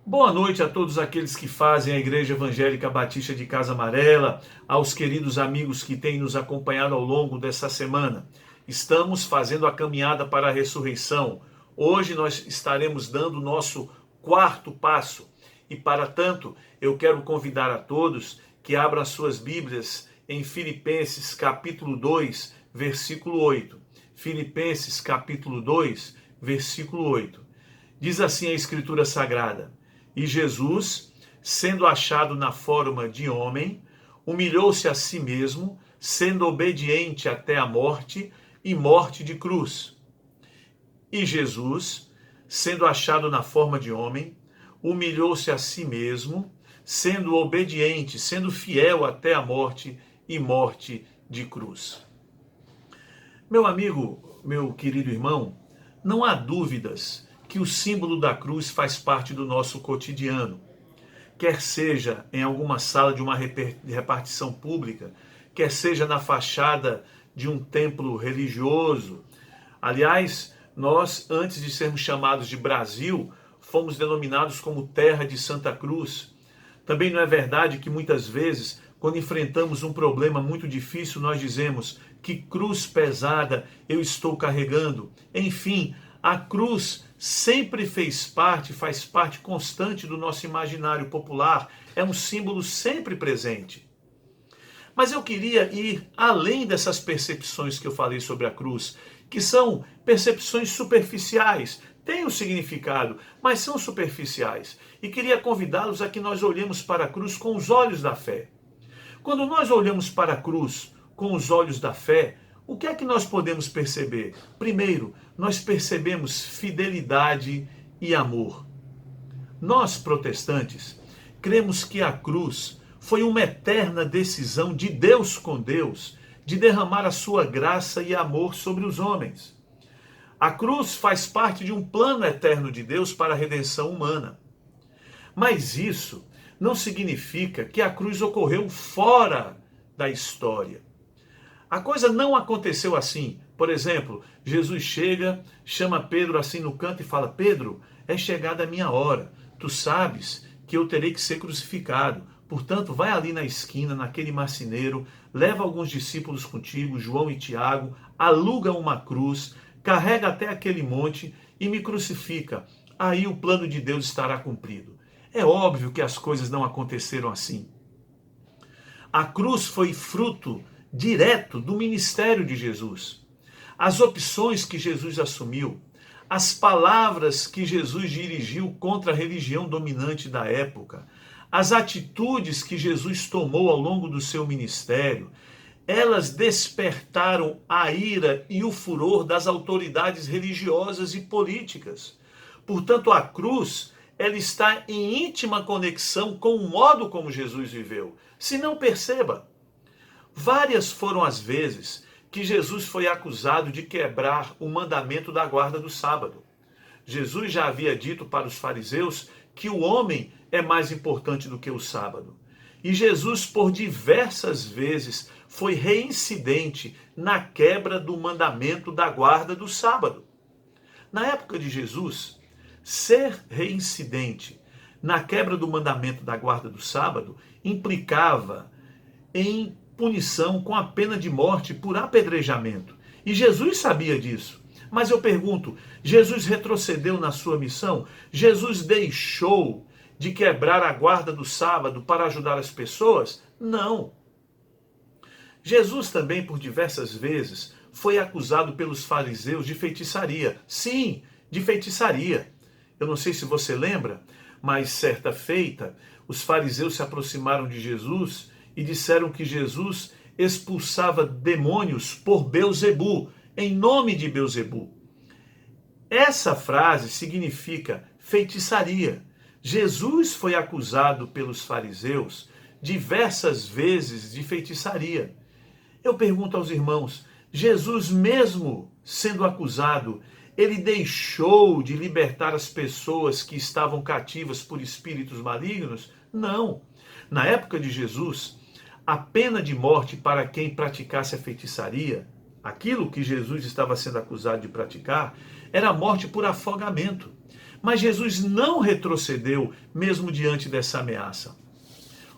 Boa noite a todos aqueles que fazem a Igreja Evangélica Batista de Casa Amarela, aos queridos amigos que têm nos acompanhado ao longo dessa semana. Estamos fazendo a caminhada para a ressurreição. Hoje nós estaremos dando o nosso quarto passo e, para tanto, eu quero convidar a todos que abram as suas Bíblias em Filipenses capítulo 2, versículo 8. Filipenses capítulo 2, versículo 8. Diz assim a Escritura Sagrada: E Jesus, sendo achado na forma de homem, humilhou-se a si mesmo, sendo obediente até a morte e morte de cruz. E Jesus, sendo achado na forma de homem, humilhou-se a si mesmo, sendo obediente, sendo fiel até a morte e morte de cruz. Meu amigo, meu querido irmão, não há dúvidas que o símbolo da cruz faz parte do nosso cotidiano. Quer seja em alguma sala de uma repartição pública, quer seja na fachada de um templo religioso. Aliás, nós, antes de sermos chamados de Brasil, fomos denominados como Terra de Santa Cruz. Também não é verdade que muitas vezes, quando enfrentamos um problema muito difícil, nós dizemos: que cruz pesada eu estou carregando. Enfim, a cruz sempre faz parte constante do nosso imaginário popular, é um símbolo sempre presente. Mas eu queria ir além dessas percepções que eu falei sobre a cruz, que são percepções superficiais, têm um significado, mas são superficiais. E queria convidá-los a que nós olhemos para a cruz com os olhos da fé. Quando nós olhamos para a cruz com os olhos da fé, o que é que nós podemos perceber? Primeiro, nós percebemos fidelidade e amor. Nós, protestantes, cremos que a cruz foi uma eterna decisão de Deus com Deus de derramar a sua graça e amor sobre os homens. A cruz faz parte de um plano eterno de Deus para a redenção humana. Mas isso não significa que a cruz ocorreu fora da história. A coisa não aconteceu assim. Por exemplo, Jesus chega, chama Pedro assim no canto e fala: Pedro, é chegada a minha hora. Tu sabes que eu terei que ser crucificado. Portanto, vai ali na esquina, naquele marceneiro, leva alguns discípulos contigo, João e Tiago, aluga uma cruz, carrega até aquele monte e me crucifica. Aí o plano de Deus estará cumprido. É óbvio que as coisas não aconteceram assim. A cruz foi fruto direto do ministério de Jesus. As opções que Jesus assumiu, as palavras que Jesus dirigiu contra a religião dominante da época, as atitudes que Jesus tomou ao longo do seu ministério, elas despertaram a ira e o furor das autoridades religiosas e políticas. Portanto, a cruz, ela está em íntima conexão com o modo como Jesus viveu. Se não, perceba, várias foram as vezes que Jesus foi acusado de quebrar o mandamento da guarda do sábado. Jesus já havia dito para os fariseus que o homem é mais importante do que o sábado. E Jesus, por diversas vezes, foi reincidente na quebra do mandamento da guarda do sábado. Na época de Jesus, ser reincidente na quebra do mandamento da guarda do sábado implicava em punição com a pena de morte por apedrejamento. E Jesus sabia disso. Mas eu pergunto, Jesus retrocedeu na sua missão? Jesus deixou de quebrar a guarda do sábado para ajudar as pessoas? Não. Jesus também, por diversas vezes, foi acusado pelos fariseus de feitiçaria. Sim, de feitiçaria. Eu não sei se você lembra, mas certa feita, os fariseus se aproximaram de Jesus e disseram que Jesus expulsava demônios por Belzebu, em nome de Belzebu. Essa frase significa feitiçaria. Jesus foi acusado pelos fariseus diversas vezes de feitiçaria. Eu pergunto aos irmãos, Jesus, mesmo sendo acusado, ele deixou de libertar as pessoas que estavam cativas por espíritos malignos? Não. Na época de Jesus, a pena de morte para quem praticasse a feitiçaria, aquilo que Jesus estava sendo acusado de praticar, era a morte por afogamento. Mas Jesus não retrocedeu mesmo diante dessa ameaça.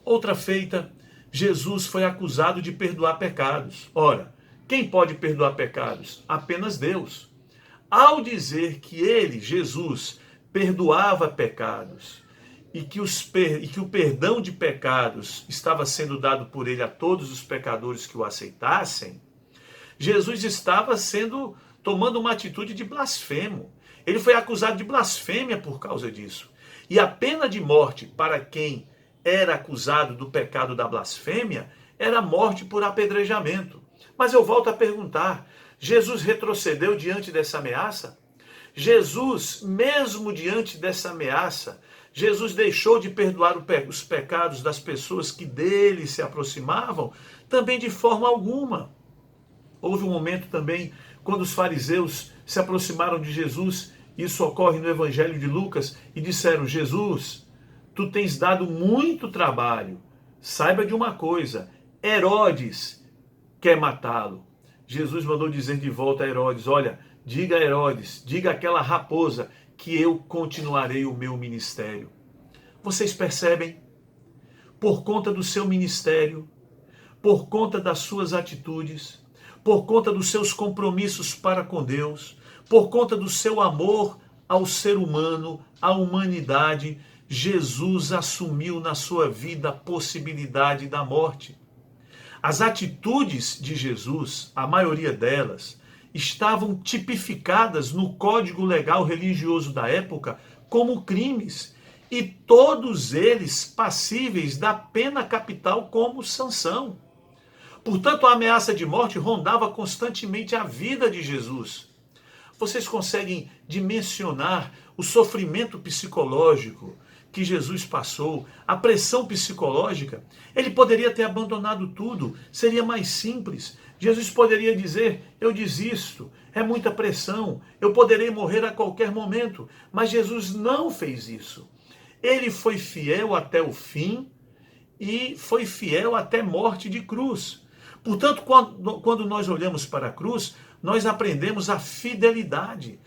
Outra feita, Jesus foi acusado de perdoar pecados. Ora, quem pode perdoar pecados? Apenas Deus. Ao dizer que ele, Jesus, perdoava pecados e que o perdão de pecados estava sendo dado por ele a todos os pecadores que o aceitassem, Jesus estava tomando uma atitude de blasfemo. Ele foi acusado de blasfêmia por causa disso. E a pena de morte para quem era acusado do pecado da blasfêmia era morte por apedrejamento. Mas eu volto a perguntar, Jesus retrocedeu diante dessa ameaça? Jesus, mesmo diante dessa ameaça, Jesus deixou de perdoar os pecados das pessoas que dele se aproximavam? Também de forma alguma. Houve um momento também quando os fariseus se aproximaram de Jesus, isso ocorre no Evangelho de Lucas, e disseram: Jesus, tu tens dado muito trabalho. Saiba de uma coisa, Herodes quer matá-lo. Jesus mandou dizer de volta a Herodes: olha, diga a Herodes, diga àquela raposa que eu continuarei o meu ministério. Vocês percebem? Por conta do seu ministério, por conta das suas atitudes, por conta dos seus compromissos para com Deus, por conta do seu amor ao ser humano, à humanidade, Jesus assumiu na sua vida a possibilidade da morte. As atitudes de Jesus, a maioria delas, estavam tipificadas no código legal religioso da época como crimes, e todos eles passíveis da pena capital, como sanção. Portanto, a ameaça de morte rondava constantemente a vida de Jesus. Vocês conseguem dimensionar o sofrimento psicológico que Jesus passou, a pressão psicológica? Ele poderia ter abandonado tudo, seria mais simples. Jesus poderia dizer: eu desisto, é muita pressão, eu poderei morrer a qualquer momento. Mas Jesus não fez isso. Ele foi fiel até o fim e foi fiel até morte de cruz. Portanto, quando nós olhamos para a cruz, nós aprendemos a fidelidade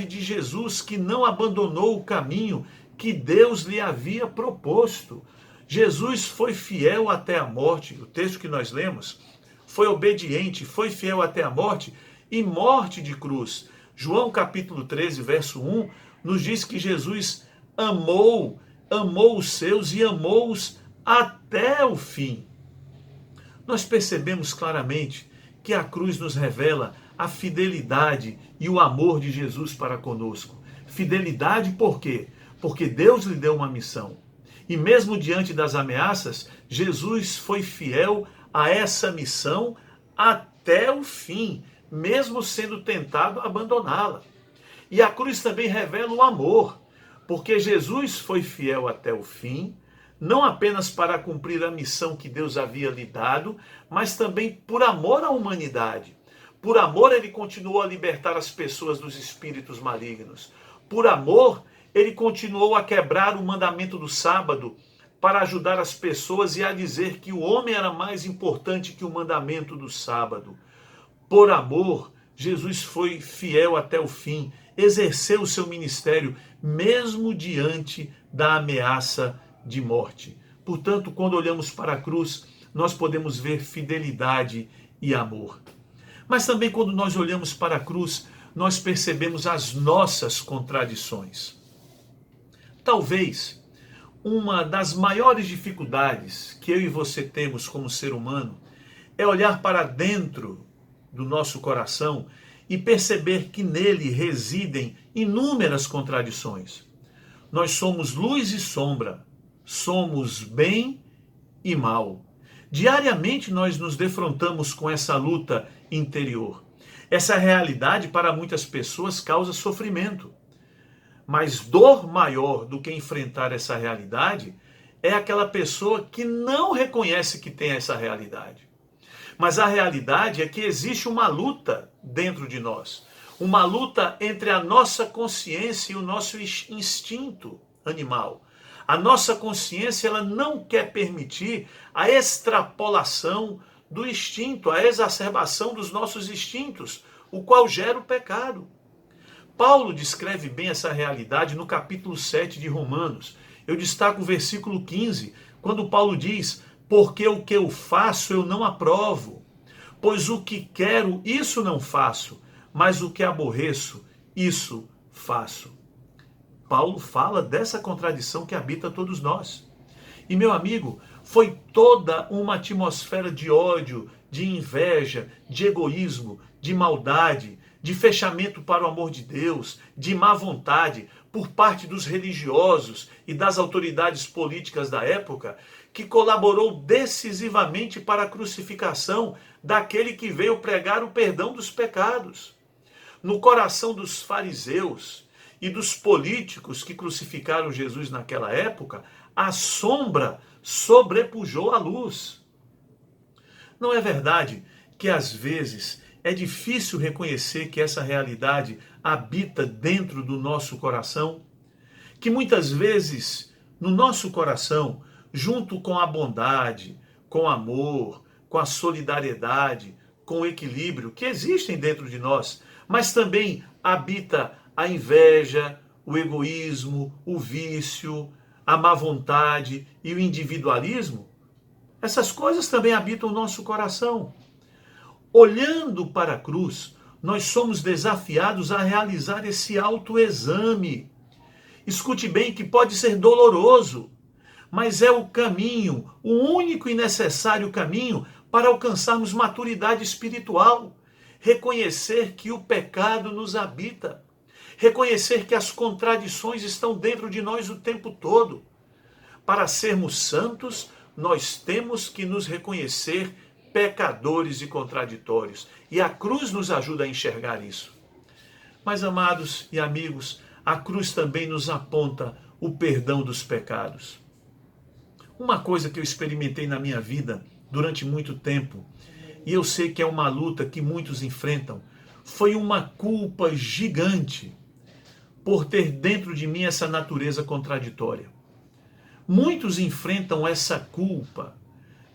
de Jesus, que não abandonou o caminho que Deus lhe havia proposto. Jesus foi fiel até a morte. O texto que nós lemos, foi obediente, foi fiel até a morte e morte de cruz. João capítulo 13, verso 1, nos diz que Jesus amou os seus e amou-os até o fim. Nós percebemos claramente que a cruz nos revela a fidelidade e o amor de Jesus para conosco. Fidelidade por quê? Porque Deus lhe deu uma missão. E mesmo diante das ameaças, Jesus foi fiel a essa missão até o fim, mesmo sendo tentado a abandoná-la. E a cruz também revela o amor, porque Jesus foi fiel até o fim, não apenas para cumprir a missão que Deus havia lhe dado, mas também por amor à humanidade. Por amor, ele continuou a libertar as pessoas dos espíritos malignos. Por amor, ele continuou a quebrar o mandamento do sábado para ajudar as pessoas e a dizer que o homem era mais importante que o mandamento do sábado. Por amor, Jesus foi fiel até o fim, exerceu o seu ministério, mesmo diante da ameaça de morte. Portanto, quando olhamos para a cruz, nós podemos ver fidelidade e amor. Mas também quando nós olhamos para a cruz, nós percebemos as nossas contradições. Talvez uma das maiores dificuldades que eu e você temos como ser humano é olhar para dentro do nosso coração e perceber que nele residem inúmeras contradições. Nós somos luz e sombra, somos bem e mal. Diariamente nós nos defrontamos com essa luta interior. Essa realidade para muitas pessoas causa sofrimento. Mas dor maior do que enfrentar essa realidade é aquela pessoa que não reconhece que tem essa realidade. Mas a realidade é que existe uma luta dentro de nós. Uma luta entre a nossa consciência e o nosso instinto animal. A nossa consciência, ela não quer permitir a extrapolação do instinto, a exacerbação dos nossos instintos, o qual gera o pecado. Paulo descreve bem essa realidade no capítulo 7 de Romanos. Eu destaco o versículo 15, quando Paulo diz: porque o que eu faço eu não aprovo, pois o que quero, isso não faço, mas o que aborreço, isso faço. Paulo fala dessa contradição que habita todos nós. E, meu amigo, foi toda uma atmosfera de ódio, de inveja, de egoísmo, de maldade, de fechamento para o amor de Deus, de má vontade por parte dos religiosos e das autoridades políticas da época, que colaborou decisivamente para a crucificação daquele que veio pregar o perdão dos pecados. No coração dos fariseus e dos políticos que crucificaram Jesus naquela época, a sombra sobrepujou a luz. Não é verdade que às vezes é difícil reconhecer que essa realidade habita dentro do nosso coração? Que muitas vezes no nosso coração, junto com a bondade, com o amor, com a solidariedade, com o equilíbrio que existem dentro de nós, mas também habita a inveja, o egoísmo, o vício, a má vontade e o individualismo? Essas coisas também habitam o nosso coração. Olhando para a cruz, nós somos desafiados a realizar esse autoexame. Escute bem que pode ser doloroso, mas é o caminho, o único e necessário caminho para alcançarmos maturidade espiritual. Reconhecer que o pecado nos habita. Reconhecer que as contradições estão dentro de nós o tempo todo. Para sermos santos, nós temos que nos reconhecer pecadores e contraditórios. E a cruz nos ajuda a enxergar isso. Mas, amados e amigos, a cruz também nos aponta o perdão dos pecados. Uma coisa que eu experimentei na minha vida durante muito tempo, e eu sei que é uma luta que muitos enfrentam, foi uma culpa gigante por ter dentro de mim essa natureza contraditória. Muitos enfrentam essa culpa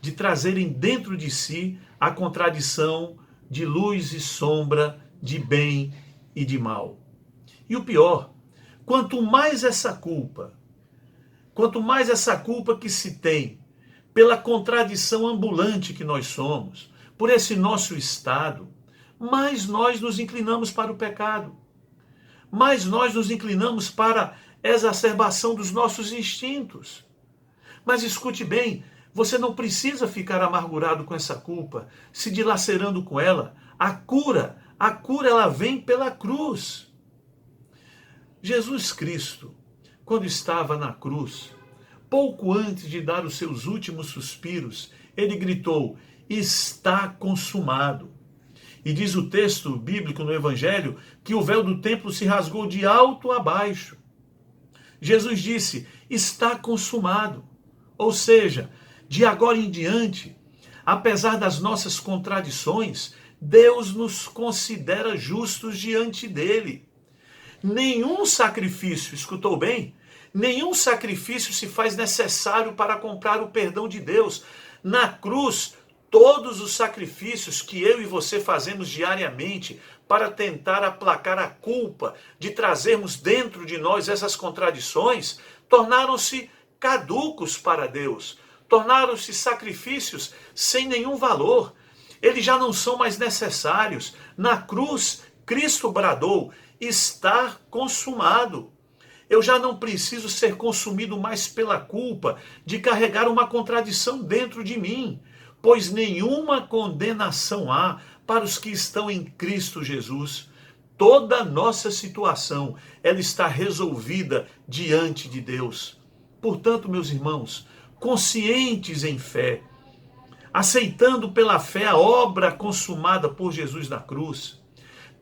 de trazerem dentro de si a contradição de luz e sombra, de bem e de mal. E o pior, quanto mais essa culpa que se tem pela contradição ambulante que nós somos, por esse nosso estado, mais nós nos inclinamos para o pecado. Mais nós nos inclinamos para a exacerbação dos nossos instintos. Mas escute bem, você não precisa ficar amargurado com essa culpa, se dilacerando com ela. A cura ela vem pela cruz. Jesus Cristo, quando estava na cruz, pouco antes de dar os seus últimos suspiros, ele gritou: está consumado. E diz o texto bíblico no Evangelho que o véu do templo se rasgou de alto a baixo. Jesus disse: está consumado. Ou seja, de agora em diante, apesar das nossas contradições, Deus nos considera justos diante dele. Nenhum sacrifício, escutou bem? Nenhum sacrifício se faz necessário para comprar o perdão de Deus. Na cruz, todos os sacrifícios que eu e você fazemos diariamente para tentar aplacar a culpa de trazermos dentro de nós essas contradições, tornaram-se caducos para Deus, tornaram-se sacrifícios sem nenhum valor. Eles já não são mais necessários. Na cruz, Cristo bradou: está consumado. Eu já não preciso ser consumido mais pela culpa de carregar uma contradição dentro de mim, pois nenhuma condenação há para os que estão em Cristo Jesus. Toda a nossa situação, ela está resolvida diante de Deus. Portanto, meus irmãos, conscientes em fé, aceitando pela fé a obra consumada por Jesus na cruz,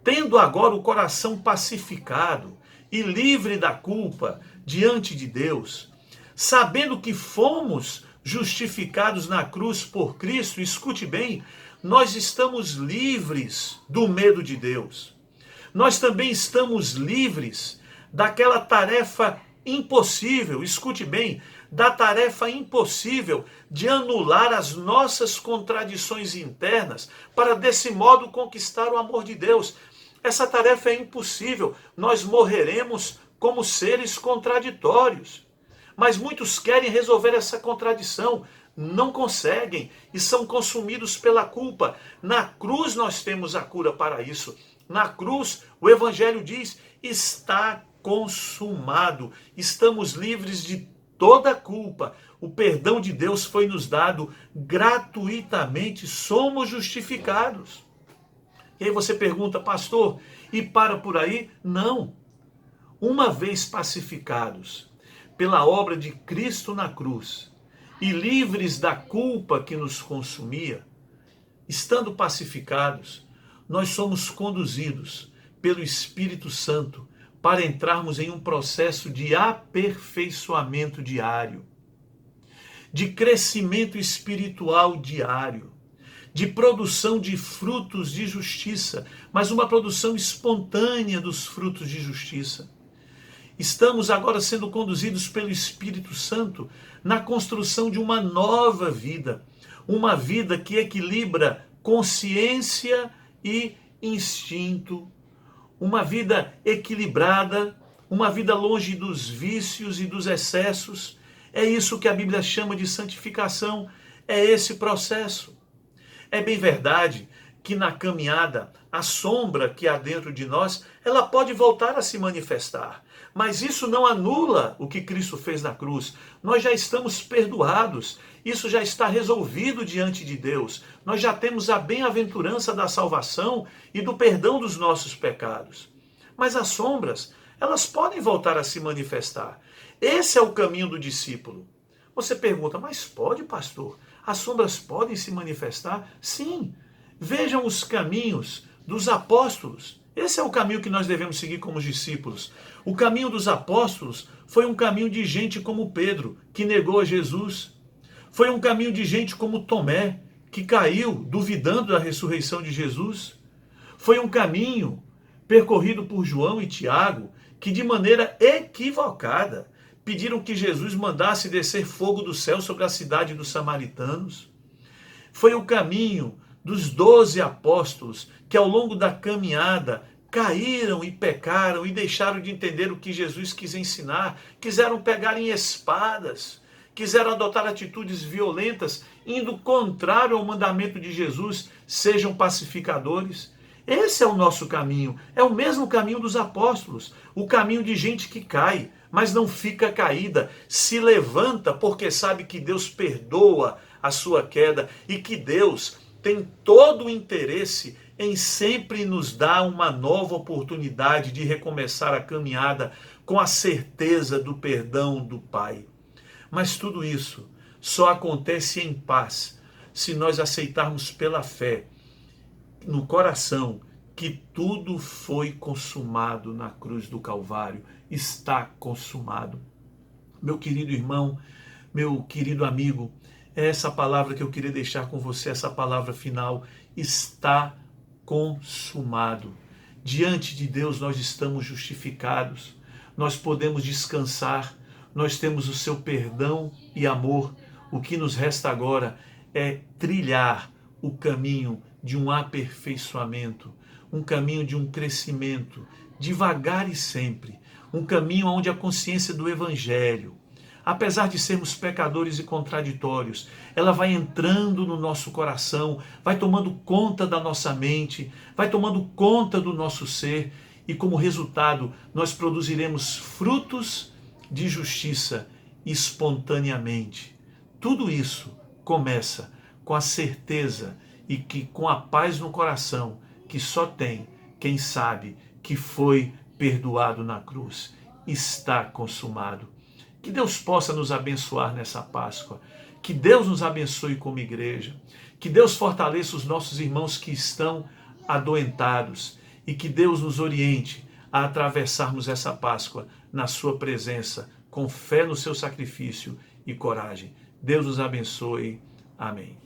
tendo agora o coração pacificado e livre da culpa diante de Deus, sabendo que fomos justificados na cruz por Cristo, escute bem, nós estamos livres do medo de Deus. Nós também estamos livres daquela tarefa impossível, escute bem, da tarefa impossível de anular as nossas contradições internas para desse modo conquistar o amor de Deus. Essa tarefa é impossível. Nós morreremos como seres contraditórios. Mas muitos querem resolver essa contradição, não conseguem e são consumidos pela culpa. Na cruz nós temos a cura para isso. Na cruz o Evangelho diz: está consumado. Estamos livres de toda culpa. O perdão de Deus foi nos dado gratuitamente. Somos justificados. E aí você pergunta: pastor, e para por aí? Não. Uma vez pacificados pela obra de Cristo na cruz e livres da culpa que nos consumia, estando pacificados, nós somos conduzidos pelo Espírito Santo para entrarmos em um processo de aperfeiçoamento diário, de crescimento espiritual diário, de produção de frutos de justiça, mas uma produção espontânea dos frutos de justiça. Estamos agora sendo conduzidos pelo Espírito Santo na construção de uma nova vida, uma vida que equilibra consciência e instinto, uma vida equilibrada, uma vida longe dos vícios e dos excessos. É isso que a Bíblia chama de santificação, é esse processo. É bem verdade que na caminhada, a sombra que há dentro de nós, ela pode voltar a se manifestar. Mas isso não anula o que Cristo fez na cruz. Nós já estamos perdoados. Isso já está resolvido diante de Deus. Nós já temos a bem-aventurança da salvação e do perdão dos nossos pecados. Mas as sombras, elas podem voltar a se manifestar. Esse é o caminho do discípulo. Você pergunta: mas pode, pastor? As sombras podem se manifestar? Sim. Vejam os caminhos dos apóstolos. Esse é o caminho que nós devemos seguir como discípulos. O caminho dos apóstolos foi um caminho de gente como Pedro, que negou a Jesus. Foi um caminho de gente como Tomé, que caiu duvidando da ressurreição de Jesus. Foi um caminho percorrido por João e Tiago, que de maneira equivocada pediram que Jesus mandasse descer fogo do céu sobre a cidade dos samaritanos. Foi o caminho dos 12 apóstolos que ao longo da caminhada caíram e pecaram e deixaram de entender o que Jesus quis ensinar, quiseram pegar em espadas, quiseram adotar atitudes violentas, indo contrário ao mandamento de Jesus: sejam pacificadores. Esse é o nosso caminho, é o mesmo caminho dos apóstolos, o caminho de gente que cai, mas não fica caída, se levanta porque sabe que Deus perdoa a sua queda e que Deus tem todo o interesse em sempre nos dar uma nova oportunidade de recomeçar a caminhada com a certeza do perdão do Pai. Mas tudo isso só acontece em paz se nós aceitarmos pela fé no coração que tudo foi consumado na cruz do Calvário. Está consumado. Meu querido irmão, meu querido amigo, é essa palavra que eu queria deixar com você, essa palavra final: está consumado. Diante de Deus nós estamos justificados, nós podemos descansar, nós temos o seu perdão e amor. O que nos resta agora é trilhar o caminho de um aperfeiçoamento, um caminho de um crescimento, devagar e sempre, um caminho onde a consciência do Evangelho, apesar de sermos pecadores e contraditórios, ela vai entrando no nosso coração, vai tomando conta da nossa mente, vai tomando conta do nosso ser, e como resultado nós produziremos frutos de justiça espontaneamente. Tudo isso começa com a certeza e que com a paz no coração que só tem quem sabe que foi perdoado na cruz. Está consumado. Que Deus possa nos abençoar nessa Páscoa. Que Deus nos abençoe como igreja. Que Deus fortaleça os nossos irmãos que estão adoentados. E que Deus nos oriente a atravessarmos essa Páscoa na sua presença, com fé no seu sacrifício e coragem. Deus nos abençoe. Amém.